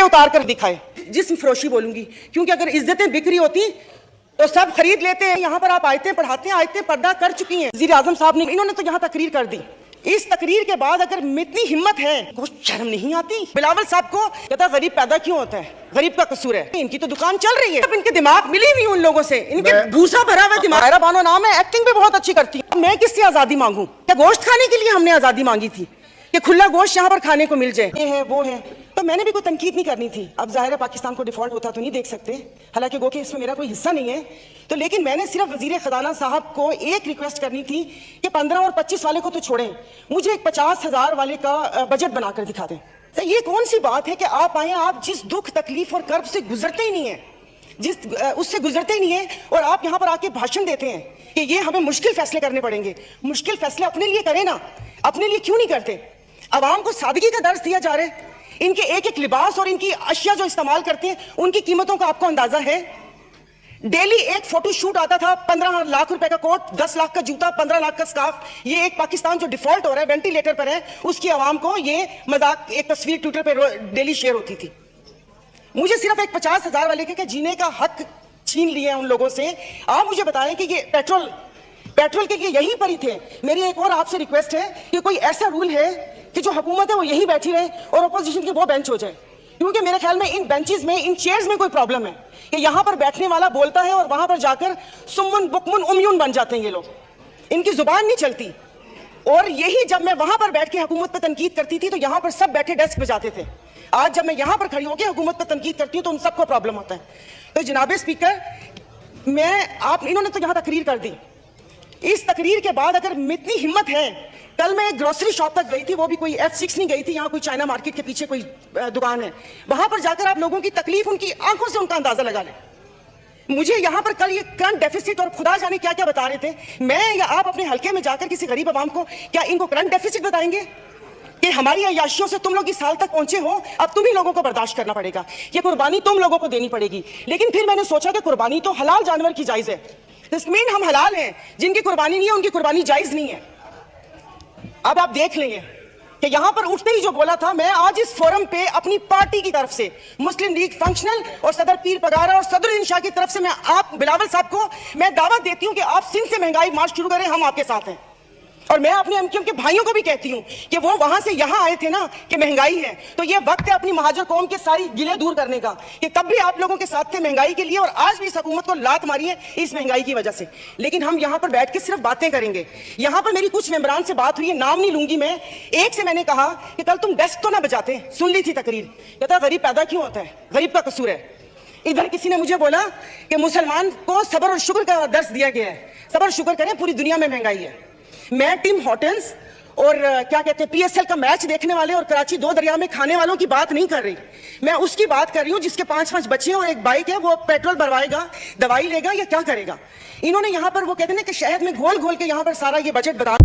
उतार कर दिखाए, जिस्म फरोशी बोलूंगी, क्योंकि अगर इज्जतें बिक्री होती तो सब खरीद लेते हैं। यहाँ पर आप आयतें पढ़ाते हैं, आयतें पर्दा कर चुकी हैं। वज़ीर आज़म साहब ने, इन्होंने तो यहाँ तकरीर कर दी। इस तकरीर के बाद अगर इतनी हिम्मत है, कुछ शर्म नहीं आती? बिलावल साहब को कहता गरीब पैदा क्यों होता है, गरीब का कसूर है। इनकी तो दुकान चल रही है, अब इनके दिमाग मिली हुई उन लोगों से, इनके भूसा भरा हुआ दिमाग। सायरा बानो नाम है, एक्टिंग भी बहुत अच्छी करती है। मैं किससे आजादी मांगू? क्या गोश्त खाने के लिए हमने आजादी मांगी थी कि खुला गोश्त यहाँ पर खाने को मिल जाए? ये है वो है, तो मैंने भी कोई तनकीद नहीं करनी थी। अब जाहिर है पाकिस्तान को डिफॉल्ट होता तो नहीं देख सकते, हालांकि गो कि इसमें मेरा कोई हिस्सा नहीं है, तो लेकिन मैंने सिर्फ वजीर खजाना साहब को एक रिक्वेस्ट करनी थी कि 15 और 25 वाले को तो छोड़ें, मुझे एक 50,000 वाले का बजट बनाकर दिखा दें। तो ये कौन सी बात है कि आप आए, आप जिस दुख तकलीफ और कर्ब से गुजरते ही नहीं है, उससे गुजरते ही नहीं है, और आप यहाँ पर आके भाषण देते हैं कि ये हमें मुश्किल फैसले करने पड़ेंगे। मुश्किल फैसले अपने लिए करें ना, अपने लिए क्यों नहीं करते? आवाम को सादगी का दर्स दिया जा रहा है। इनके एक एक लिबास और इनकी अशिया जो इस्तेमाल करते हैं, उनकी कीमतों का आपको अंदाजा है? डेली एक फोटो शूट आता था, 15 लाख रुपए का कोट, 10 लाख का जूता, 15 लाख का स्कार्फ। ये एक पाकिस्तान जो डिफॉल्ट हो रहा है, वेंटिलेटर पर है, उसकी आवाम को ये मजाक, एक तस्वीर ट्विटर पर डेली शेयर होती थी। मुझे सिर्फ एक 50,000 वाले के जीने का हक छीन लिए उन लोगों से। आप मुझे बताएं कि ये पेट्रोल के लिए यहीं पर ही थे। मेरी एक और आपसे रिक्वेस्ट है कि कोई ऐसा रूल है कि जो हुकूमत है वो यहीं बैठी रहे और अपोजिशन की वो बेंच हो जाए, क्योंकि मेरे ख्याल में इन बेंचेस में, इन चेयर्स में कोई प्रॉब्लम है कि यहाँ पर बैठने वाला बोलता है और वहां पर जाकर सुम्मुन बुकमुन उम्यून बन जाते हैं ये लोग, इनकी जुबान नहीं चलती। और यही जब मैं वहां पर बैठ के हुकूमत पर तनकीद करती थी तो यहाँ पर सब बैठे डेस्क पे जाते थे। आज जब मैं यहाँ पर खड़ी होकर हुकूमत पर तनकीद करती हूँ तो उन सबको प्रॉब्लम होता है। तो जनाब स्पीकर, इन्होंने तो यहाँ तकरीर कर दी। इस तकरीर के बाद अगर इतनी हिम्मत है, कल मैं एक ग्रोसरी शॉप तक गई थी, वो भी कोई F6 नहीं गई थी, यहाँ कोई चाइना मार्केट के पीछे कोई दुकान है, वहां पर जाकर आप लोगों की तकलीफ, उनकी आंखों से उनका अंदाजा लगा लें। मुझे यहाँ पर कल ये करंट डेफिसिट और खुदा जाने क्या क्या बता रहे थे। मैं या आप अपने हल्के में जाकर किसी गरीब आवाम को क्या इनको करंट डेफिसिट बताएंगे कि हमारी अय्याशियों से तुम लोग इस साल तक पहुंचे हो, अब तुम ही लोगों को बर्दाश्त करना पड़ेगा, ये कुर्बानी तुम लोगों को देनी पड़ेगी। लेकिन फिर मैंने सोचा कि कुर्बानी तो हलाल जानवर की जायज है, इसमें हम हलाल हैं, जिनकी कुर्बानी नहीं है उनकी कुर्बानी जायज नहीं है। अब आप देख लेंगे कि यहां पर उठते ही जो बोला था, मैं आज इस फोरम पे अपनी पार्टी की तरफ से, मुस्लिम लीग फंक्शनल और सदर पीर पगारा और सदरुद्दीन शाह की तरफ से, मैं आप बिलावल साहब को मैं दावत देती हूं कि आप सिंध से महंगाई मार्च शुरू करें, हम आपके साथ हैं। और मैं अपने एमक्यूएम के भाइयों को भी कहती हूं कि वो वहां से यहां आए थे ना कि महंगाई है, तो ये वक्त है अपनी महाजर कौम के सारी गिले दूर करने का कि तब भी आप लोगों के साथ थे महंगाई के लिए, और आज भी इस हुकूमत को लात मारी है इस महंगाई की वजह से। लेकिन हम यहां पर बैठ के सिर्फ बातें करेंगे। यहां पर मेरी कुछ मेंबरान से बात हुई है, नाम नहीं लूंगी मैं। एक से मैंने कहा कि कल तुम डेस्क तो ना बजाते, सुन ली थी तकरीर, कहता गरीब पैदा क्यों होता है, गरीब का कसूर है। इधर किसी ने मुझे बोला कि मुसलमान को सब्र और शुक्र का दर्स दिया गया है, सब्र और शुक्र करें, पूरी दुनिया में महंगाई है। मैं टिम हॉर्टन्स और क्या कहते हैं PSL का मैच देखने वाले और कराची दो दरिया में खाने वालों की बात नहीं कर रही, मैं उसकी बात कर रही हूं जिसके 5-5 बच्चे और एक बाइक है, वो पेट्रोल भरवाएगा, दवाई लेगा या क्या करेगा। इन्होंने यहां पर वो कहते हैं कि शहद में घोल घोल के यहां पर सारा ये बजट बता